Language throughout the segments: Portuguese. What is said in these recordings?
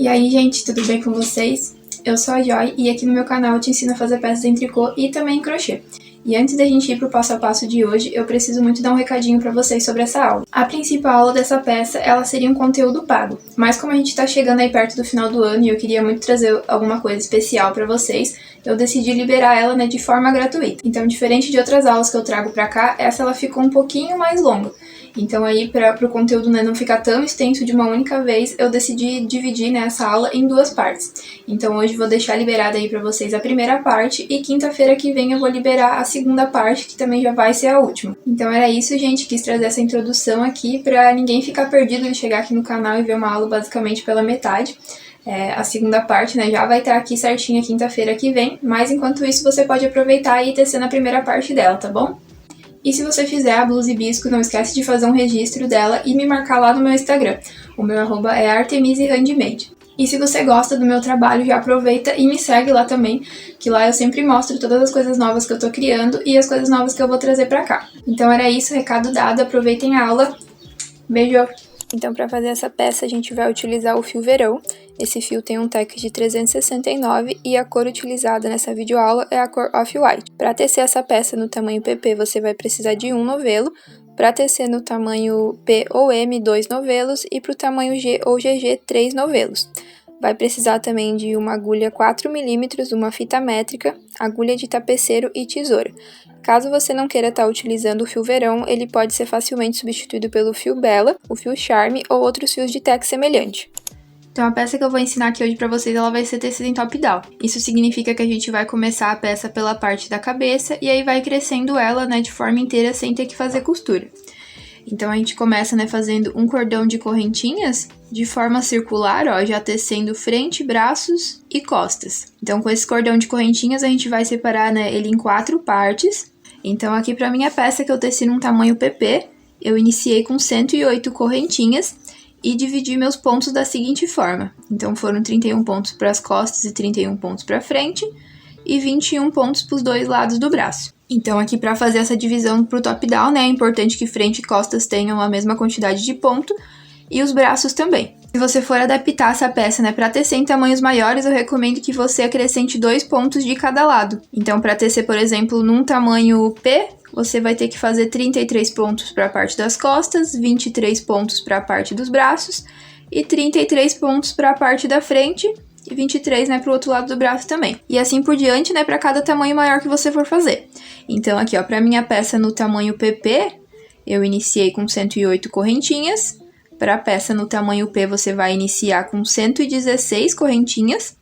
E aí, gente, tudo bem com vocês? Eu sou a Joy e aqui no meu canal eu te ensino a fazer peças em tricô e também em crochê. E antes da gente ir pro passo a passo de hoje, eu preciso muito dar um recadinho pra vocês sobre essa aula. A principal aula dessa peça, ela seria um conteúdo pago. Mas como a gente tá chegando aí perto do final do ano e eu queria muito trazer alguma coisa especial pra vocês, eu decidi liberar ela, de forma gratuita. Então, diferente de outras aulas que eu trago pra cá, essa ela ficou um pouquinho mais longa. Então aí, para o conteúdo não ficar tão extenso de uma única vez, eu decidi dividir essa aula em duas partes. Então hoje vou deixar liberada aí para vocês a primeira parte e quinta-feira que vem eu vou liberar a segunda parte, que também já vai ser a última. Então era isso, gente, quis trazer essa introdução aqui para ninguém ficar perdido de chegar aqui no canal e ver uma aula basicamente pela metade. A segunda parte, já vai estar aqui certinha quinta-feira que vem, mas enquanto isso você pode aproveitar e tecer na primeira parte dela, tá bom? E se você fizer a blusa hibisco, não esquece de fazer um registro dela e me marcar lá no meu Instagram. O meu @ é artemisehandmade. E se você gosta do meu trabalho, já aproveita e me segue lá também, que lá eu sempre mostro todas as coisas novas que eu tô criando e as coisas novas que eu vou trazer pra cá. Então era isso, recado dado, aproveitem a aula. Beijo! Então, para fazer essa peça, a gente vai utilizar o fio verão. Esse fio tem um teco de 369 e a cor utilizada nessa videoaula é a cor Off-White. Para tecer essa peça no tamanho PP, você vai precisar de um novelo. Para tecer no tamanho P ou M, 2 novelos. E para o tamanho G ou GG, 3 novelos. Vai precisar também de uma agulha 4mm, uma fita métrica, agulha de tapeceiro e tesoura. Caso você não queira estar utilizando o fio verão, ele pode ser facilmente substituído pelo fio Bella, o fio Charme ou outros fios de teco semelhante. Então a peça que eu vou ensinar aqui hoje pra vocês, ela vai ser tecida em top-down. Isso significa que a gente vai começar a peça pela parte da cabeça e aí vai crescendo ela, de forma inteira sem ter que fazer costura. Então a gente começa, fazendo um cordão de correntinhas de forma circular, já tecendo frente, braços e costas. Então com esse cordão de correntinhas a gente vai separar, ele em 4 partes. Então aqui pra minha peça que eu teci num tamanho PP, eu iniciei com 108 correntinhas e dividi meus pontos da seguinte forma. Então foram 31 pontos para as costas e 31 pontos para frente e 21 pontos para os dois lados do braço. Então aqui para fazer essa divisão para o top-down, é importante que frente e costas tenham a mesma quantidade de ponto e os braços também. Se você for adaptar essa peça, para tecer em tamanhos maiores, eu recomendo que você acrescente 2 pontos de cada lado. Então para tecer, por exemplo, num tamanho P, você vai ter que fazer 33 pontos para a parte das costas, 23 pontos para a parte dos braços e 33 pontos para a parte da frente e 23, para o outro lado do braço também. E assim por diante, para cada tamanho maior que você for fazer. Então aqui, para minha peça no tamanho PP, eu iniciei com 108 correntinhas. Para a peça no tamanho P, você vai iniciar com 116 correntinhas.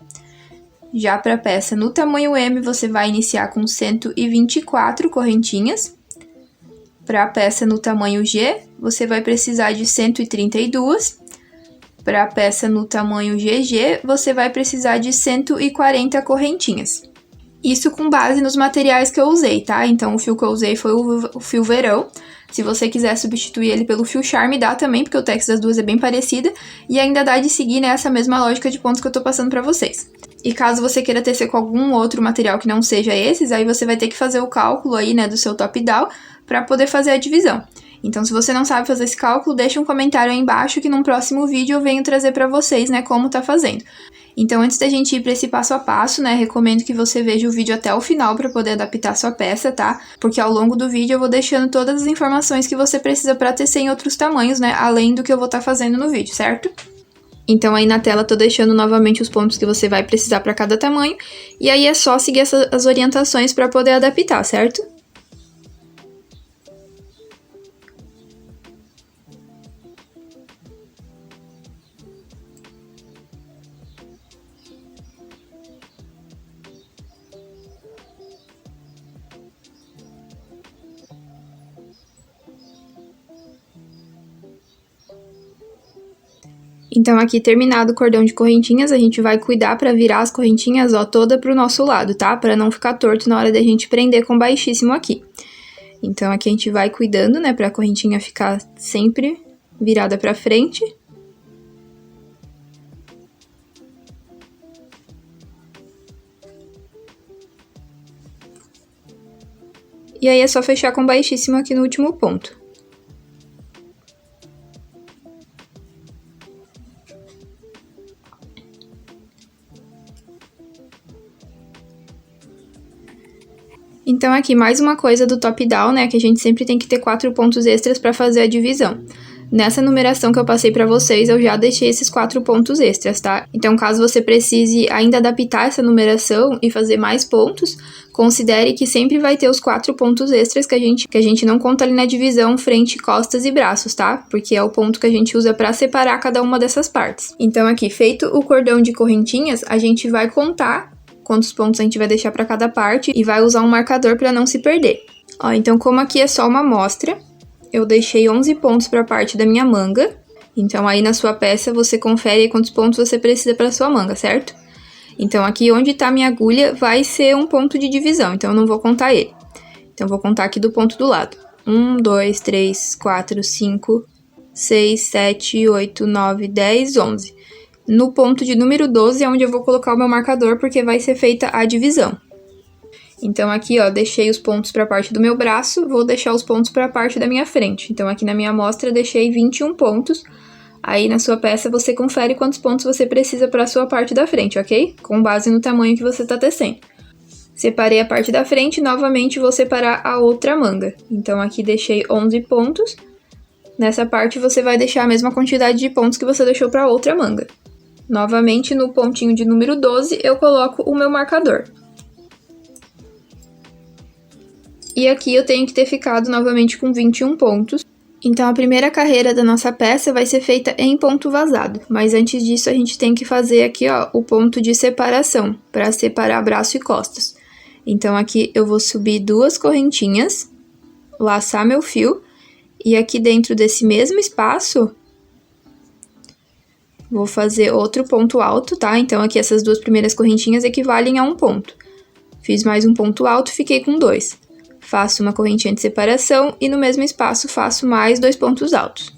Já para a peça no tamanho M, você vai iniciar com 124 correntinhas. Para a peça no tamanho G, você vai precisar de 132. Para a peça no tamanho GG, você vai precisar de 140 correntinhas. Isso com base nos materiais que eu usei, tá? Então, o fio que eu usei foi o fio verão. Se você quiser substituir ele pelo fio Charme, dá também, porque o tex das duas é bem parecida. E ainda dá de seguir, essa mesma lógica de pontos que eu tô passando pra vocês. E caso você queira tecer com algum outro material que não seja esses, aí você vai ter que fazer o cálculo aí, do seu top-down pra poder fazer a divisão. Então, se você não sabe fazer esse cálculo, deixa um comentário aí embaixo que num próximo vídeo eu venho trazer pra vocês, como tá fazendo. Então, antes da gente ir para esse passo a passo, recomendo que você veja o vídeo até o final para poder adaptar sua peça, tá? Porque ao longo do vídeo eu vou deixando todas as informações que você precisa para tecer em outros tamanhos, além do que eu vou estar fazendo no vídeo, certo? Então aí na tela tô deixando novamente os pontos que você vai precisar para cada tamanho, e aí é só seguir as orientações para poder adaptar, certo? Então aqui terminado o cordão de correntinhas, a gente vai cuidar para virar as correntinhas, toda pro nosso lado, tá? Para não ficar torto na hora da gente prender com baixíssimo aqui. Então aqui a gente vai cuidando, para a correntinha ficar sempre virada para frente. E aí é só fechar com baixíssimo aqui no último ponto. Então aqui mais uma coisa do top-down, né, que a gente sempre tem que ter 4 pontos extras para fazer a divisão. Nessa numeração que eu passei para vocês, eu já deixei esses 4 pontos extras, tá? Então, caso você precise ainda adaptar essa numeração e fazer mais pontos, considere que sempre vai ter os 4 pontos extras que a gente não conta ali na divisão frente, costas e braços, tá? Porque é o ponto que a gente usa para separar cada uma dessas partes. Então, aqui, feito o cordão de correntinhas, a gente vai contar quantos pontos a gente vai deixar para cada parte e vai usar um marcador para não se perder. Ó, então, como aqui é só uma amostra, eu deixei 11 pontos para a parte da minha manga. Então, aí na sua peça, você confere quantos pontos você precisa para sua manga, certo? Então, aqui onde tá minha agulha vai ser um ponto de divisão, então eu não vou contar ele. Então, eu vou contar aqui do ponto do lado. 1, 2, 3, 4, 5, 6, 7, 8, 9, 10, 11. No ponto de número 12 é onde eu vou colocar o meu marcador, porque vai ser feita a divisão. Então, aqui, ó, deixei os pontos para a parte do meu braço, vou deixar os pontos para a parte da minha frente. Então, aqui na minha amostra, deixei 21 pontos. Aí, na sua peça, você confere quantos pontos você precisa para a sua parte da frente, ok? Com base no tamanho que você está tecendo. Separei a parte da frente, novamente vou separar a outra manga. Então, aqui deixei 11 pontos. Nessa parte, você vai deixar a mesma quantidade de pontos que você deixou para a outra manga. Novamente, no pontinho de número 12, eu coloco o meu marcador. E aqui eu tenho que ter ficado novamente com 21 pontos. Então, a primeira carreira da nossa peça vai ser feita em ponto vazado. Mas antes disso, a gente tem que fazer aqui, ó, o ponto de separação, para separar braço e costas. Então, aqui eu vou subir 2 correntinhas, laçar meu fio, e aqui dentro desse mesmo espaço, vou fazer outro ponto alto, tá? Então, aqui essas 2 primeiras correntinhas equivalem a um ponto. Fiz mais um ponto alto, fiquei com 2. Faço uma correntinha de separação e no mesmo espaço faço mais 2 pontos altos.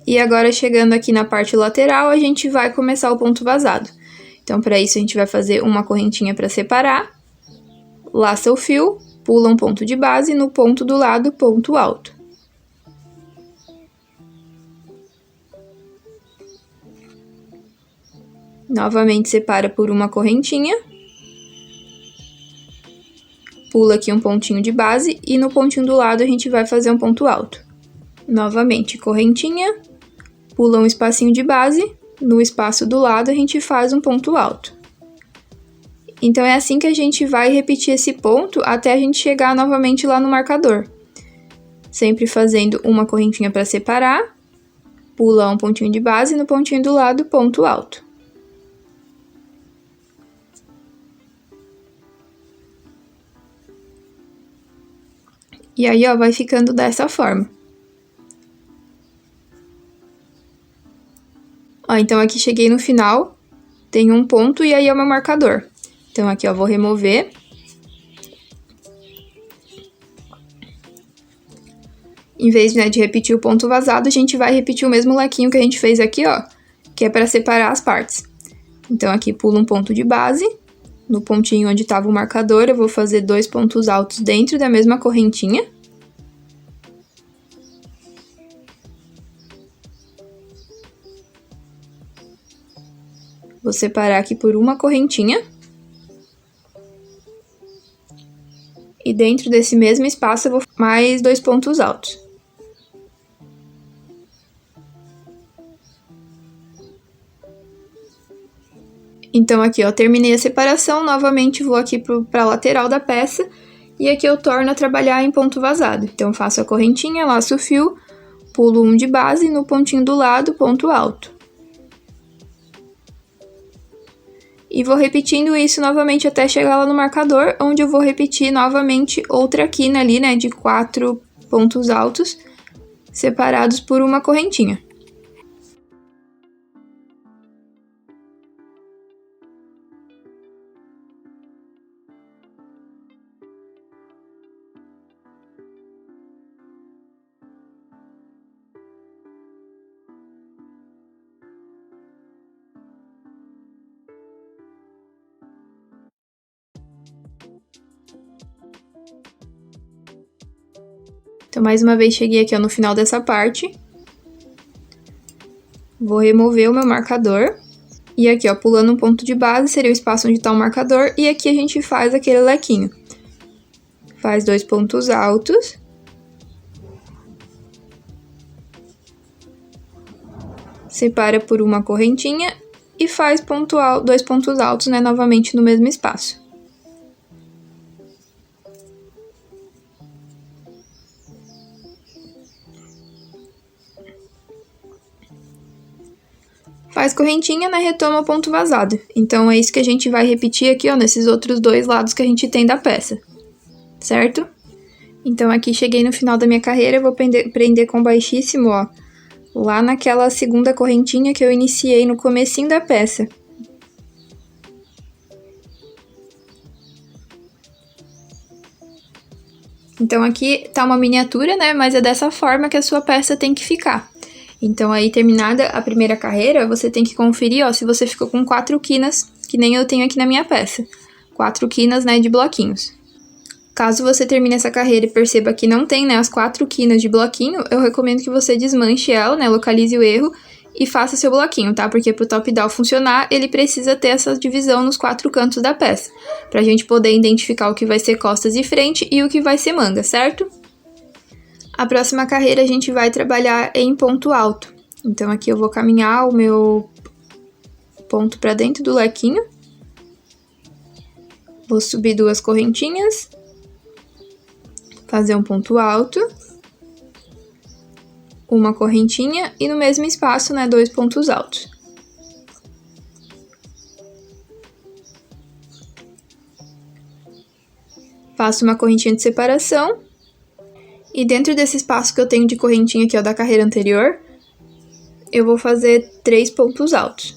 E agora, chegando aqui na parte lateral, a gente vai começar o ponto vazado. Então, para isso, a gente vai fazer uma correntinha para separar, laça o fio, pula um ponto de base, no ponto do lado, ponto alto. Novamente, separa por uma correntinha, pula aqui um pontinho de base e no pontinho do lado a gente vai fazer um ponto alto. Novamente, correntinha, pula um espacinho de base, no espaço do lado a gente faz um ponto alto. Então, é assim que a gente vai repetir esse ponto até a gente chegar novamente lá no marcador. Sempre fazendo uma correntinha para separar, pula um pontinho de base, no pontinho do lado, ponto alto. E aí, ó, vai ficando dessa forma. Ó, então aqui cheguei no final, tem um ponto e aí é o meu marcador. Então, aqui, ó, vou remover. Em vez, né, de repetir o ponto vazado, a gente vai repetir o mesmo lequinho que a gente fez aqui, ó, que é para separar as partes. Então, aqui pulo um ponto de base, no pontinho onde estava o marcador, eu vou fazer 2 pontos altos dentro da mesma correntinha. Vou separar aqui por uma correntinha. E dentro desse mesmo espaço eu vou mais 2 pontos altos. Então, aqui, ó, terminei a separação, novamente vou aqui para a lateral da peça, e aqui eu torno a trabalhar em ponto vazado. Então, faço a correntinha, laço o fio, pulo um de base, no pontinho do lado, ponto alto. E vou repetindo isso novamente até chegar lá no marcador, onde eu vou repetir novamente outra quina ali, né, de 4 pontos altos, separados por uma correntinha. Então, mais uma vez, cheguei aqui, ó, no final dessa parte. Vou remover o meu marcador. E aqui, ó, pulando um ponto de base, seria o espaço onde tá o marcador. E aqui a gente faz aquele lequinho. Faz 2 pontos altos. Separa por uma correntinha e faz 2 pontos altos, né, novamente no mesmo espaço. Faz correntinha, né, retoma o ponto vazado. Então, é isso que a gente vai repetir aqui, ó, nesses outros 2 lados que a gente tem da peça, certo? Então, aqui cheguei no final da minha carreira, eu vou prender com baixíssimo, ó, lá naquela segunda correntinha que eu iniciei no comecinho da peça. Então, aqui tá uma miniatura, né, mas é dessa forma que a sua peça tem que ficar. Então, aí, terminada a primeira carreira, você tem que conferir, ó, se você ficou com 4 quinas, que nem eu tenho aqui na minha peça. 4 quinas, né, de bloquinhos. Caso você termine essa carreira e perceba que não tem, né, as 4 quinas de bloquinho, eu recomendo que você desmanche ela, né, localize o erro e faça seu bloquinho, tá? Porque pro top-down funcionar, ele precisa ter essa divisão nos 4 cantos da peça, pra gente poder identificar o que vai ser costas e frente e o que vai ser manga, certo? A próxima carreira a gente vai trabalhar em ponto alto. Então, aqui eu vou caminhar o meu ponto pra dentro do lequinho. Vou subir 2 correntinhas. Fazer um ponto alto. Uma correntinha e no mesmo espaço, né, 2 pontos altos. Faço uma correntinha de separação. E dentro desse espaço que eu tenho de correntinha aqui, ó, da carreira anterior, eu vou fazer 3 pontos altos.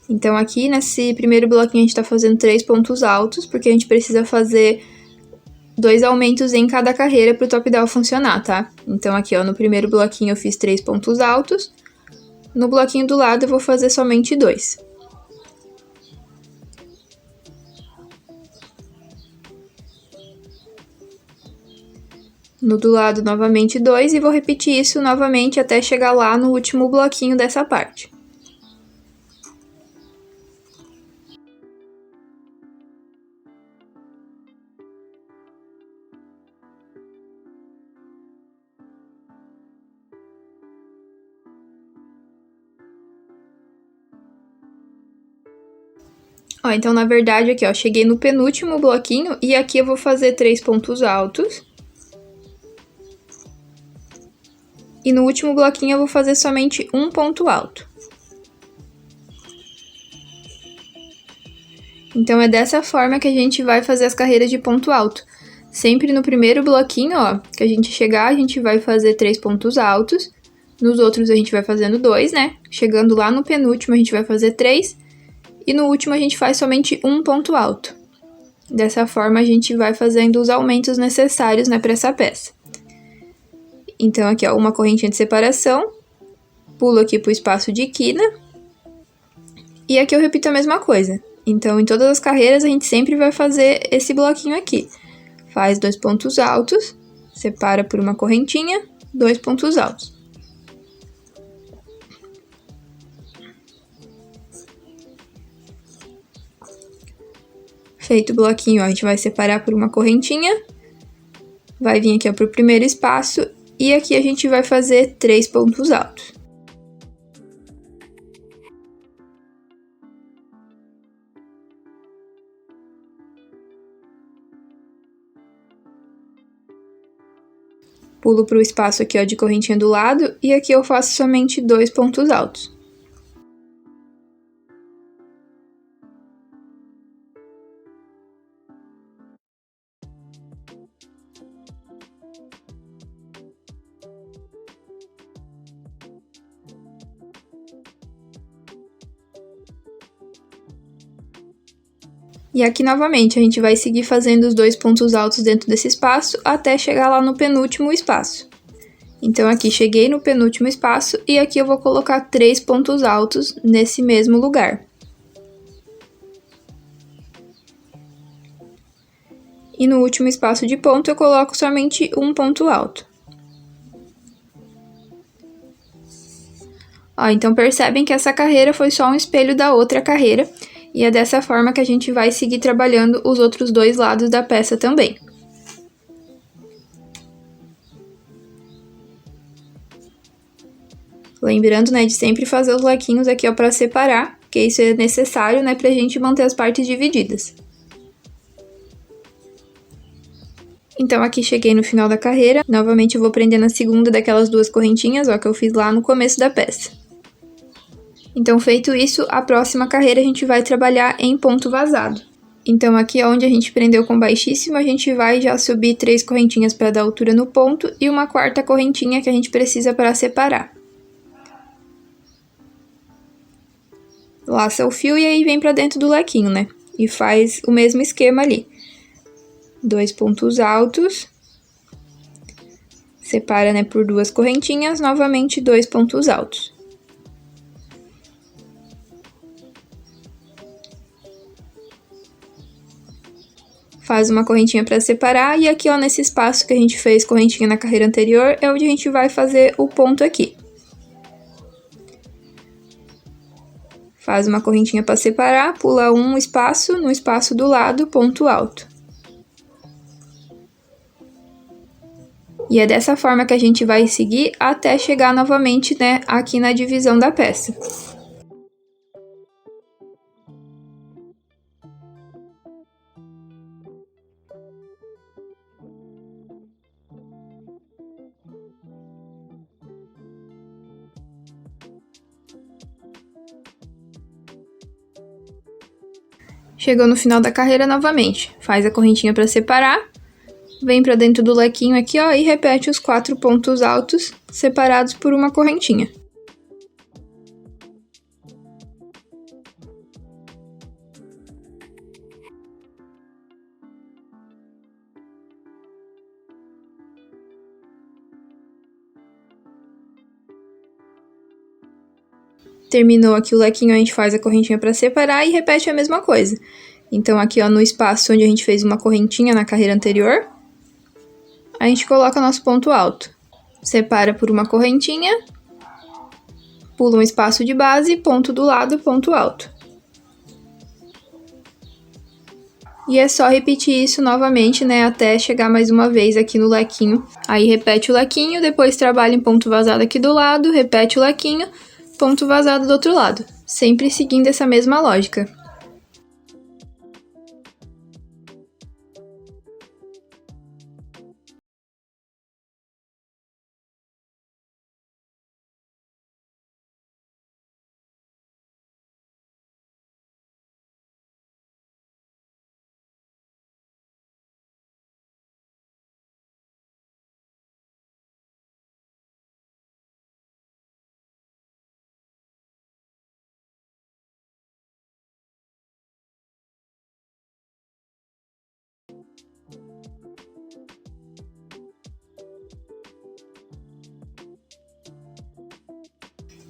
Então, aqui nesse primeiro bloquinho a gente tá fazendo 3 pontos altos, porque a gente precisa fazer 2 aumentos em cada carreira pro top-down funcionar, tá? Então, aqui, ó, no primeiro bloquinho eu fiz 3 pontos altos, no bloquinho do lado eu vou fazer somente 2. No do lado, novamente 2, e vou repetir isso novamente até chegar lá no último bloquinho dessa parte. Ó, então, na verdade, aqui, ó, cheguei no penúltimo bloquinho e aqui eu vou fazer 3 pontos altos. E no último bloquinho eu vou fazer somente um ponto alto. Então, é dessa forma que a gente vai fazer as carreiras de ponto alto. Sempre no primeiro bloquinho, ó, que a gente chegar, a gente vai fazer 3 pontos altos. Nos outros a gente vai fazendo 2, né? Chegando lá no penúltimo a gente vai fazer 3. E no último a gente faz somente um ponto alto. Dessa forma a gente vai fazendo os aumentos necessários, né, para essa peça. Então, aqui, ó, uma correntinha de separação, pulo aqui pro espaço de quina, e aqui eu repito a mesma coisa. Então, em todas as carreiras, a gente sempre vai fazer esse bloquinho aqui. Faz 2 pontos altos, separa por uma correntinha, 2 pontos altos. Feito o bloquinho, ó, a gente vai separar por uma correntinha, vai vir aqui, ó, pro primeiro espaço, e aqui a gente vai fazer 3 pontos altos. Pulo pro espaço aqui, ó, de correntinha do lado, e aqui eu faço somente 2 pontos altos. E aqui, novamente, a gente vai seguir fazendo os 2 pontos altos dentro desse espaço até chegar lá no penúltimo espaço. Então, aqui cheguei no penúltimo espaço e aqui eu vou colocar 3 pontos altos nesse mesmo lugar. E no último espaço de ponto eu coloco somente um ponto alto. Ó, então percebem que essa carreira foi só um espelho da outra carreira, e é dessa forma que a gente vai seguir trabalhando os outros dois lados da peça também. Lembrando, né, de sempre fazer os lequinhos aqui, ó, para separar, porque isso é necessário, né, pra gente manter as partes divididas. Então, aqui cheguei no final da carreira, novamente eu vou prender na segunda daquelas duas correntinhas, ó, que eu fiz lá no começo da peça. Então, feito isso, a próxima carreira a gente vai trabalhar em ponto vazado. Então, aqui onde a gente prendeu com baixíssimo, a gente vai já subir 3 correntinhas para dar altura no ponto e uma quarta correntinha que a gente precisa para separar. Laça o fio e aí vem para dentro do lequinho, né? E faz o mesmo esquema ali. 2 pontos altos. Separa, né, por 2 correntinhas, novamente 2 pontos altos. Faz uma correntinha para separar, e aqui, ó, nesse espaço que a gente fez correntinha na carreira anterior, é onde a gente vai fazer o ponto aqui. Faz uma correntinha para separar, pula um espaço, no espaço do lado, ponto alto. E é dessa forma que a gente vai seguir até chegar novamente, né, aqui na divisão da peça. Chegou no final da carreira novamente, faz a correntinha para separar, vem para dentro do lequinho aqui, ó, e repete os 4 pontos altos separados por uma correntinha. Terminou aqui o lequinho, a gente faz a correntinha para separar e repete a mesma coisa. Então, aqui, ó, no espaço onde a gente fez uma correntinha na carreira anterior, a gente coloca nosso ponto alto. Separa por uma correntinha, pula um espaço de base, ponto do lado, ponto alto. E é só repetir isso novamente, né, até chegar mais uma vez aqui no lequinho. Aí repete o lequinho, depois trabalha em ponto vazado aqui do lado, repete o lequinho, ponto vazado do outro lado, sempre seguindo essa mesma lógica.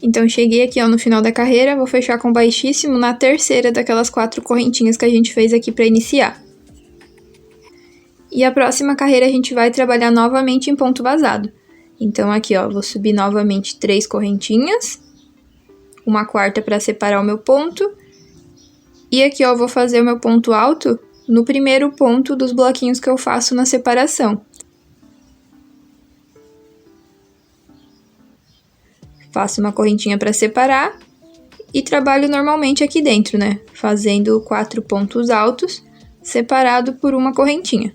Então, cheguei aqui, ó, no final da carreira, vou fechar com baixíssimo na terceira daquelas 4 correntinhas que a gente fez aqui para iniciar. E a próxima carreira a gente vai trabalhar novamente em ponto vazado. Então, aqui, ó, vou subir novamente 3 correntinhas, uma quarta para separar o meu ponto, e aqui, ó, vou fazer o meu ponto alto no primeiro ponto dos bloquinhos que eu faço na separação. Faço uma correntinha para separar e trabalho normalmente aqui dentro, né? Fazendo 4 pontos altos, separado por uma correntinha.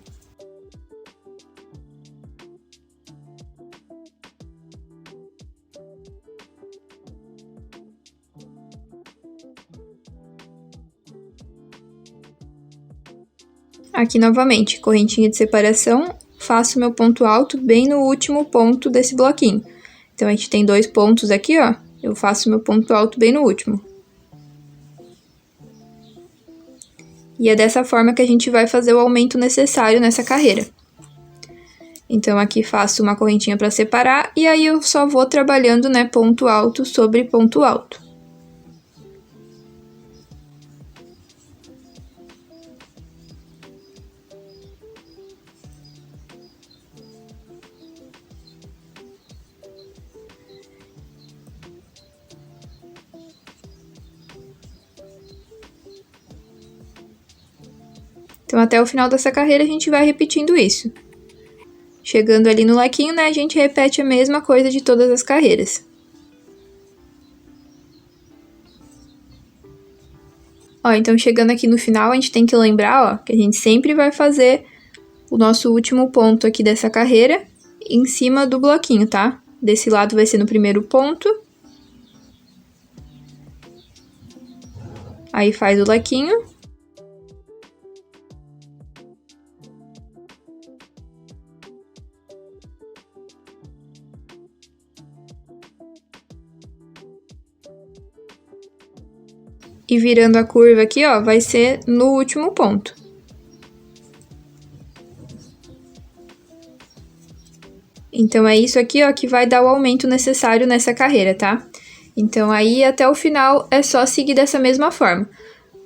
Aqui novamente, correntinha de separação, faço meu ponto alto bem no último ponto desse bloquinho. Então, a gente tem 2 pontos aqui, ó, eu faço meu ponto alto bem no último. E é dessa forma que a gente vai fazer o aumento necessário nessa carreira. Então, aqui faço uma correntinha para separar, e aí eu só vou trabalhando, né, ponto alto sobre ponto alto. Então, até o final dessa carreira, a gente vai repetindo isso. Chegando ali no lequinho, né, a gente repete a mesma coisa de todas as carreiras. Ó, então chegando aqui no final, a gente tem que lembrar, ó, que a gente sempre vai fazer o nosso último ponto aqui dessa carreira em cima do bloquinho, tá? Desse lado vai ser no primeiro ponto. Aí faz o lequinho. E virando a curva aqui, ó, vai ser no último ponto. Então, é isso aqui, ó, que vai dar o aumento necessário nessa carreira, tá? Então, aí, até o final, é só seguir dessa mesma forma.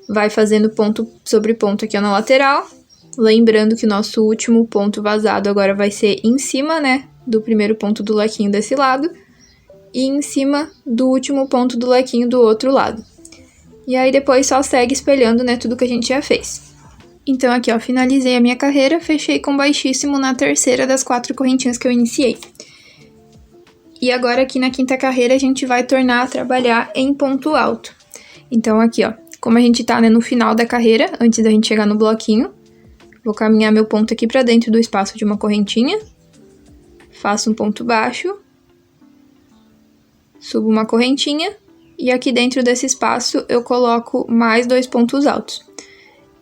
Vai fazendo ponto sobre ponto aqui, ó, na lateral. Lembrando que o nosso último ponto vazado agora vai ser em cima, né, do primeiro ponto do lequinho desse lado. E em cima do último ponto do lequinho do outro lado. E aí, depois só segue espelhando, né, tudo que a gente já fez. Então, aqui, ó, finalizei a minha carreira, fechei com baixíssimo na terceira das 4 correntinhas que eu iniciei. E agora, aqui na quinta carreira, a gente vai tornar a trabalhar em ponto alto. Então, aqui, ó, como a gente tá, né, no final da carreira, antes da gente chegar no bloquinho, vou caminhar meu ponto aqui pra dentro do espaço de uma correntinha, faço um ponto baixo, subo uma correntinha, e aqui dentro desse espaço eu coloco mais 2 pontos altos.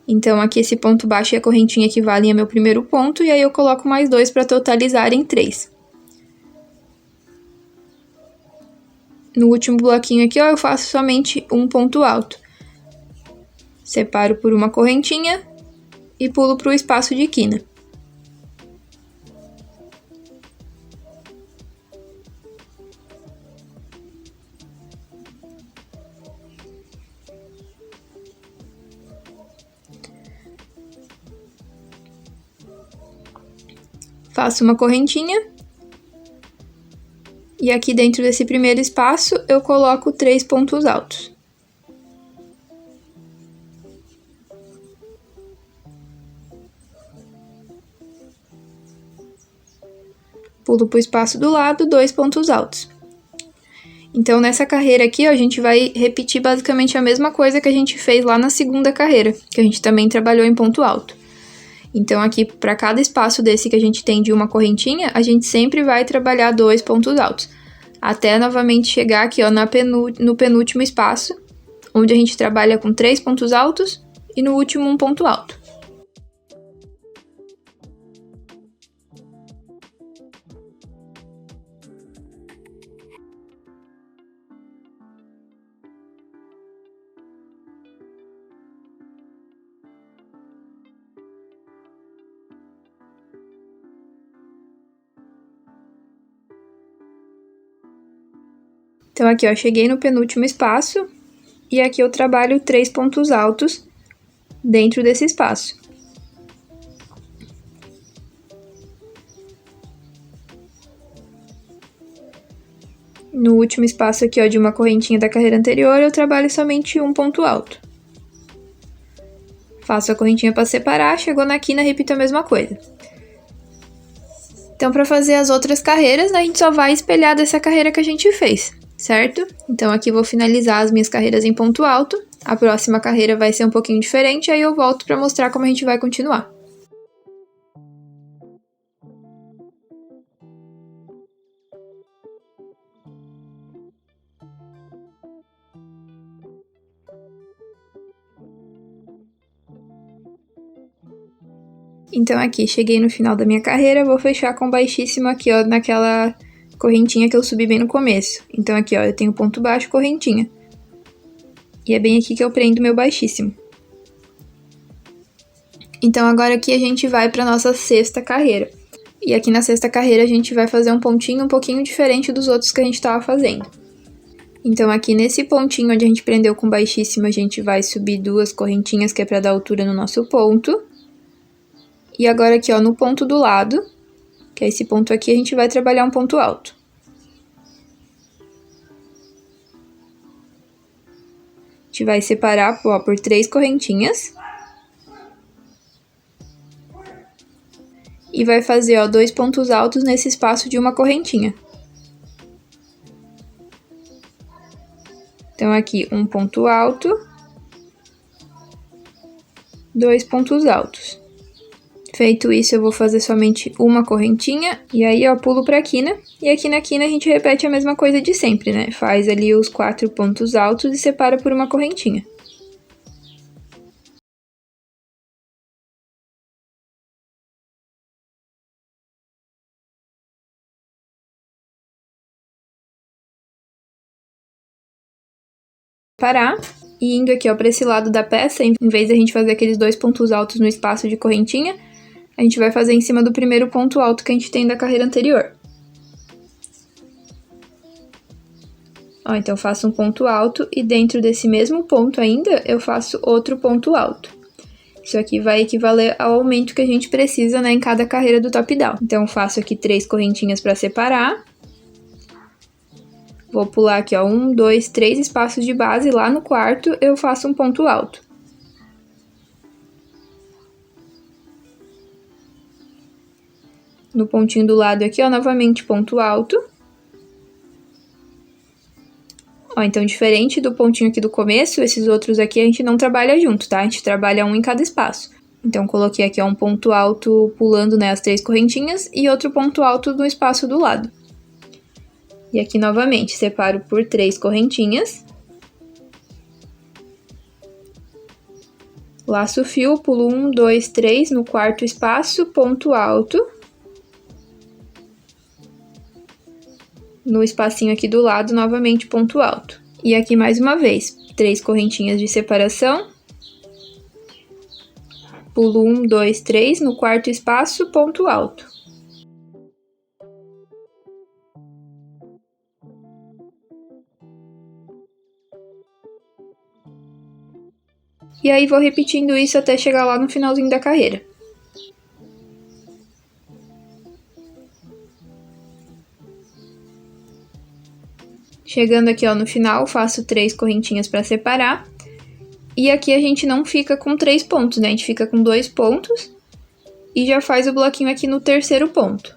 Então, aqui esse ponto baixo e a correntinha equivalem ao meu primeiro ponto, e aí eu coloco mais 2 para totalizar em 3. No último bloquinho aqui, ó, eu faço somente um ponto alto. Separo por uma correntinha e pulo para o espaço de quina. Faço uma correntinha. E aqui dentro desse primeiro espaço, eu coloco 3 pontos altos. Pulo para o espaço do lado, 2 pontos altos. Então, nessa carreira aqui, ó, a gente vai repetir basicamente a mesma coisa que a gente fez lá na segunda carreira, que a gente também trabalhou em ponto alto. Então, aqui, para cada espaço desse que a gente tem de uma correntinha, a gente sempre vai trabalhar 2 pontos altos. Até novamente chegar aqui, ó, no penúltimo espaço, onde a gente trabalha com 3 pontos altos e no último um ponto alto. Então, aqui, ó, cheguei no penúltimo espaço e aqui eu trabalho 3 pontos altos dentro desse espaço. No último espaço aqui, ó, de uma correntinha da carreira anterior, eu trabalho somente um ponto alto. Faço a correntinha para separar, chegou na quina, repito a mesma coisa. Então, para fazer as outras carreiras, a gente só vai espelhar dessa carreira que a gente fez, certo? Então, aqui vou finalizar as minhas carreiras em ponto alto. A próxima carreira vai ser um pouquinho diferente, aí eu volto para mostrar como a gente vai continuar. Então, aqui, cheguei no final da minha carreira, vou fechar com baixíssimo aqui, ó, naquela correntinha que eu subi bem no começo. Então, aqui, ó, eu tenho ponto baixo, correntinha. E é bem aqui que eu prendo meu baixíssimo. Então, agora aqui a gente vai para nossa sexta carreira. E aqui na sexta carreira a gente vai fazer um pontinho um pouquinho diferente dos outros que a gente estava fazendo. Então, aqui nesse pontinho onde a gente prendeu com baixíssimo, a gente vai subir 2 correntinhas, que é para dar altura no nosso ponto. E agora aqui, ó, no ponto do lado, que é esse ponto aqui, a gente vai trabalhar um ponto alto. A gente vai separar, ó, por 3 correntinhas. e vai fazer, ó, 2 pontos altos nesse espaço de uma correntinha. Então, aqui, um ponto alto, 2 pontos altos. Feito isso, eu vou fazer somente uma correntinha, e aí, ó, pulo pra quina, e aqui na quina a gente repete a mesma coisa de sempre, né? Faz ali os 4 pontos altos e separa por uma correntinha. Parar, e indo aqui, ó, pra esse lado da peça, em vez da gente fazer aqueles 2 pontos altos no espaço de correntinha, a gente vai fazer em cima do primeiro ponto alto que a gente tem da carreira anterior. Ó, então eu faço um ponto alto e dentro desse mesmo ponto ainda, eu faço outro ponto alto. Isso aqui vai equivaler ao aumento que a gente precisa, né, em cada carreira do top-down. Então, eu faço aqui 3 correntinhas para separar. Vou pular aqui, ó, 1, 2, 3 espaços de base, lá no quarto eu faço um ponto alto. No pontinho do lado aqui, ó, novamente ponto alto. Ó, então, diferente do pontinho aqui do começo, esses outros aqui a gente não trabalha junto, tá? A gente trabalha um em cada espaço. Então, coloquei aqui, ó, um ponto alto pulando, né, as 3 correntinhas e outro ponto alto no espaço do lado. E aqui, novamente, separo por 3 correntinhas. Laço o fio, pulo 1, 2, 3 no quarto espaço, ponto alto. No espacinho aqui do lado, novamente, ponto alto. E aqui, mais uma vez, 3 correntinhas de separação. Pulo 1, 2, 3 no quarto espaço, ponto alto. E aí, vou repetindo isso até chegar lá no finalzinho da carreira. Chegando aqui, ó, no final, faço 3 correntinhas para separar. E aqui a gente não fica com 3 pontos, né? A gente fica com 2 pontos e já faz o bloquinho aqui no terceiro ponto.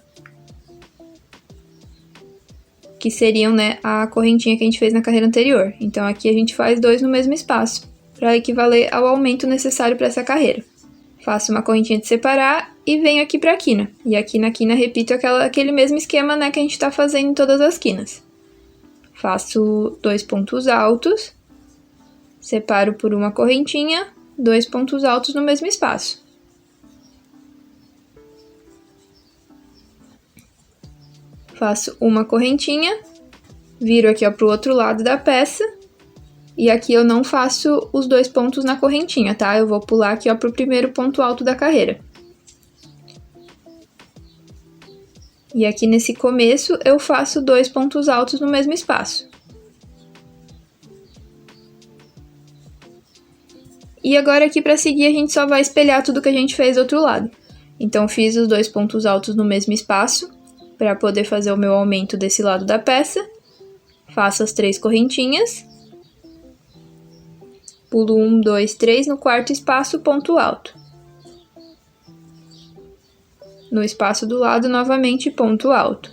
Que seriam, né, a correntinha que a gente fez na carreira anterior. Então, aqui a gente faz 2 no mesmo espaço, para equivaler ao aumento necessário para essa carreira. Faço uma correntinha de separar e venho aqui para a quina. E aqui na quina repito aquele mesmo esquema, né, que a gente está fazendo em todas as quinas. Faço 2 pontos altos, separo por uma correntinha, 2 pontos altos no mesmo espaço. Faço uma correntinha, viro aqui, ó, pro outro lado da peça. E aqui eu não faço os 2 pontos na correntinha, tá? Eu vou pular aqui, ó, pro primeiro ponto alto da carreira. E aqui nesse começo eu faço 2 pontos altos no mesmo espaço. E agora aqui para seguir a gente só vai espelhar tudo que a gente fez do outro lado. Então fiz os 2 pontos altos no mesmo espaço, para poder fazer o meu aumento desse lado da peça. Faço as 3 correntinhas. Pulo 1, 2, 3 no quarto espaço, ponto alto. No espaço do lado, novamente, ponto alto.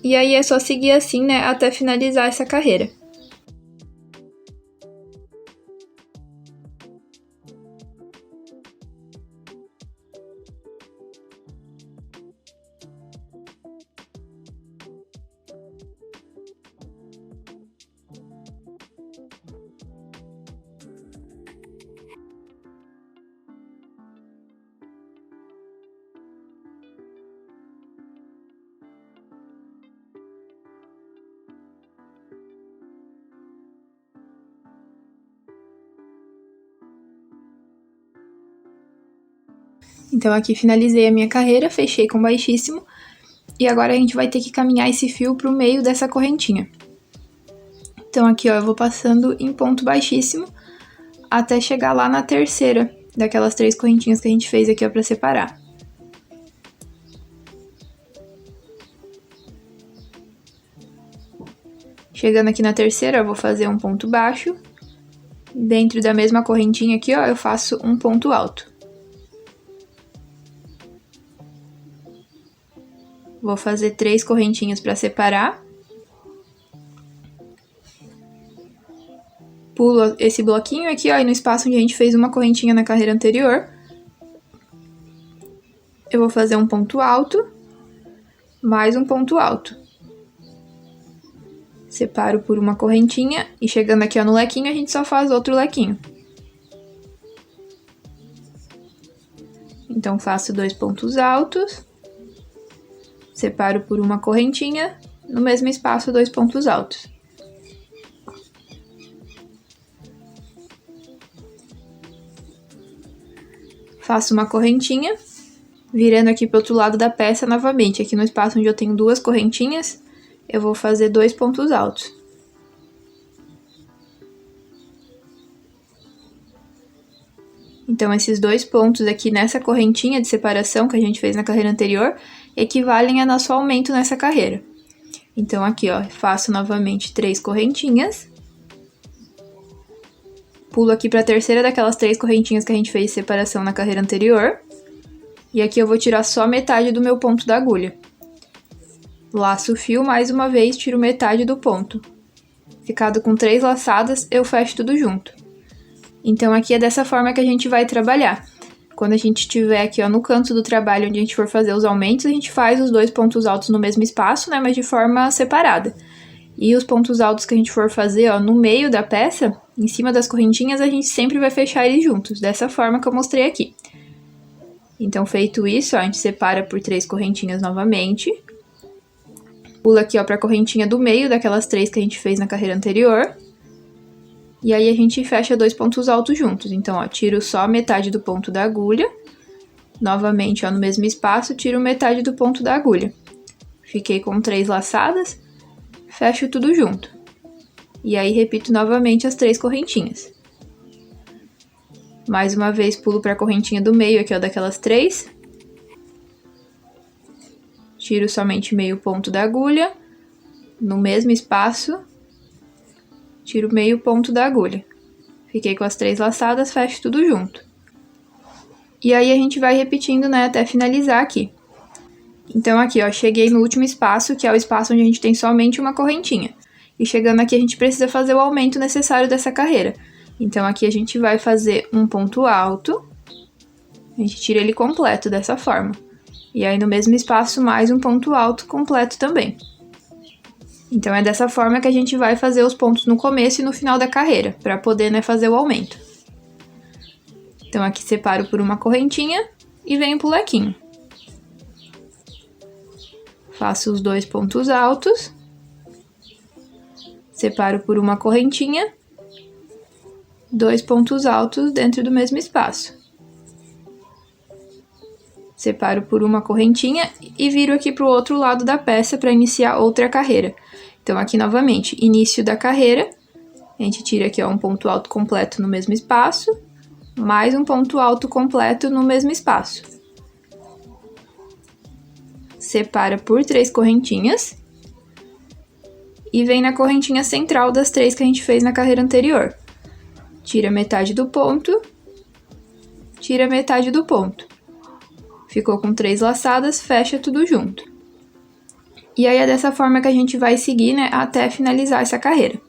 E aí é só seguir assim, né, até finalizar essa carreira. Então, aqui finalizei a minha carreira, fechei com baixíssimo. E agora a gente vai ter que caminhar esse fio pro meio dessa correntinha. Então, aqui, ó, eu vou passando em ponto baixíssimo até chegar lá na terceira daquelas 3 correntinhas que a gente fez aqui, ó, pra separar. Chegando aqui na terceira, eu vou fazer um ponto baixo. Dentro da mesma correntinha aqui, ó, eu faço um ponto alto. Vou fazer 3 correntinhas para separar. Pulo esse bloquinho aqui, ó, e no espaço onde a gente fez uma correntinha na carreira anterior, eu vou fazer um ponto alto, mais um ponto alto. Separo por uma correntinha e chegando aqui, ó, no lequinho, a gente só faz outro lequinho. Então, faço 2 pontos altos, separo por uma correntinha, no mesmo espaço, 2 pontos altos. Faço uma correntinha, virando aqui para o outro lado da peça novamente. Aqui no espaço onde eu tenho 2 correntinhas, eu vou fazer 2 pontos altos. Então, esses 2 pontos aqui nessa correntinha de separação que a gente fez na carreira anterior, equivalem a nosso aumento nessa carreira. Então, aqui, ó, faço novamente 3 correntinhas. Pulo aqui para a terceira daquelas 3 correntinhas que a gente fez de separação na carreira anterior. E aqui eu vou tirar só metade do meu ponto da agulha. Laço o fio, mais uma vez, tiro metade do ponto. Ficado com 3 laçadas, eu fecho tudo junto. Então, aqui é dessa forma que a gente vai trabalhar. Quando a gente estiver aqui, ó, no canto do trabalho, onde a gente for fazer os aumentos, a gente faz os 2 pontos altos no mesmo espaço, né, mas de forma separada. E os pontos altos que a gente for fazer, ó, no meio da peça, em cima das correntinhas, a gente sempre vai fechar eles juntos, dessa forma que eu mostrei aqui. Então, feito isso, ó, a gente separa por 3 correntinhas novamente. Pula aqui, ó, pra correntinha do meio daquelas 3 que a gente fez na carreira anterior. E aí, a gente fecha 2 pontos altos juntos. Então, ó, tiro só metade do ponto da agulha. Novamente, ó, no mesmo espaço, tiro metade do ponto da agulha. Fiquei com 3 laçadas, fecho tudo junto. E aí, repito novamente as 3 correntinhas. Mais uma vez, pulo para a correntinha do meio, aqui, ó, daquelas 3. Tiro somente meio ponto da agulha. No mesmo espaço, tiro meio ponto da agulha. Fiquei com as 3 laçadas, fecho tudo junto. E aí, a gente vai repetindo, né, até finalizar aqui. Então, aqui, ó, cheguei no último espaço, que é o espaço onde a gente tem somente uma correntinha. E chegando aqui, a gente precisa fazer o aumento necessário dessa carreira. Então, aqui a gente vai fazer um ponto alto. A gente tira ele completo dessa forma. E aí, no mesmo espaço, mais um ponto alto completo também. Então, é dessa forma que a gente vai fazer os pontos no começo e no final da carreira, para poder, né, fazer o aumento. Então, aqui separo por uma correntinha e venho pro lequinho. Faço os 2 pontos altos. Separo por uma correntinha. 2 pontos altos dentro do mesmo espaço. Separo por uma correntinha e viro aqui para o outro lado da peça para iniciar outra carreira. Então, aqui novamente, início da carreira, a gente tira aqui, ó, um ponto alto completo no mesmo espaço, mais um ponto alto completo no mesmo espaço. Separa por 3 correntinhas e vem na correntinha central das 3 que a gente fez na carreira anterior. Tira metade do ponto, tira metade do ponto. Ficou com 3 laçadas, fecha tudo junto. E aí, é dessa forma que a gente vai seguir, né, até finalizar essa carreira.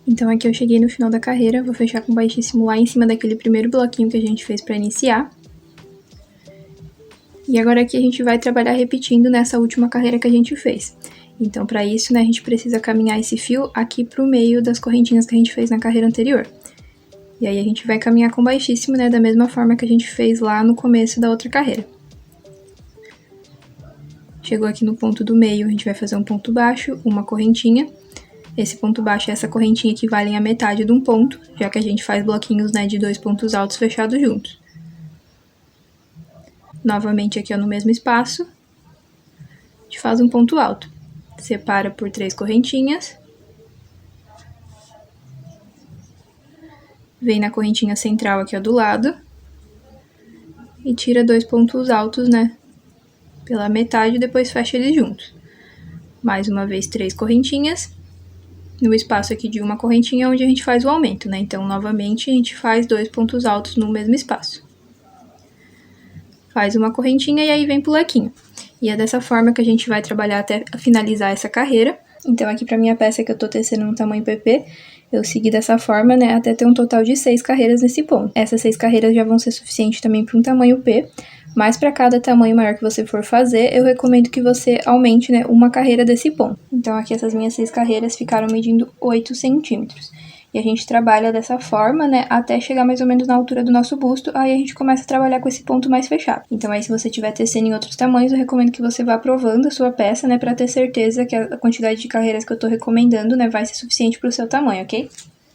Então, aqui eu cheguei no final da carreira, vou fechar com baixíssimo lá em cima daquele primeiro bloquinho que a gente fez para iniciar. E agora aqui a gente vai trabalhar repetindo nessa última carreira que a gente fez. Então, para isso, né, a gente precisa caminhar esse fio aqui pro meio das correntinhas que a gente fez na carreira anterior. E aí a gente vai caminhar com baixíssimo, né, da mesma forma que a gente fez lá no começo da outra carreira. Chegou aqui no ponto do meio, a gente vai fazer um ponto baixo, uma correntinha. Esse ponto baixo e essa correntinha equivalem a metade de um ponto, já que a gente faz bloquinhos, né, de 2 pontos altos fechados juntos. Novamente aqui, ó, no mesmo espaço, a gente faz um ponto alto. Separa por 3 correntinhas. Vem na correntinha central aqui, ó, do lado. E tira 2 pontos altos, né, pela metade e depois fecha eles juntos. Mais uma vez 3 correntinhas. No espaço aqui de uma correntinha onde a gente faz o aumento, né? Então, novamente, a gente faz 2 pontos altos no mesmo espaço. Faz uma correntinha e aí vem pro lequinho. E é dessa forma que a gente vai trabalhar até finalizar essa carreira. Então, aqui pra minha peça que eu tô tecendo no tamanho PP, eu segui dessa forma, né, até ter um total de 6 carreiras nesse ponto. Essas 6 carreiras já vão ser suficientes também para um tamanho P, mas para cada tamanho maior que você for fazer, eu recomendo que você aumente, né, uma carreira desse ponto. Então, aqui essas minhas 6 carreiras ficaram medindo 8 centímetros. E a gente trabalha dessa forma, né, até chegar mais ou menos na altura do nosso busto, aí a gente começa a trabalhar com esse ponto mais fechado. Então aí se você tiver tecendo em outros tamanhos, eu recomendo que você vá provando a sua peça, né, pra ter certeza que a quantidade de carreiras que eu tô recomendando, né, vai ser suficiente pro seu tamanho, ok?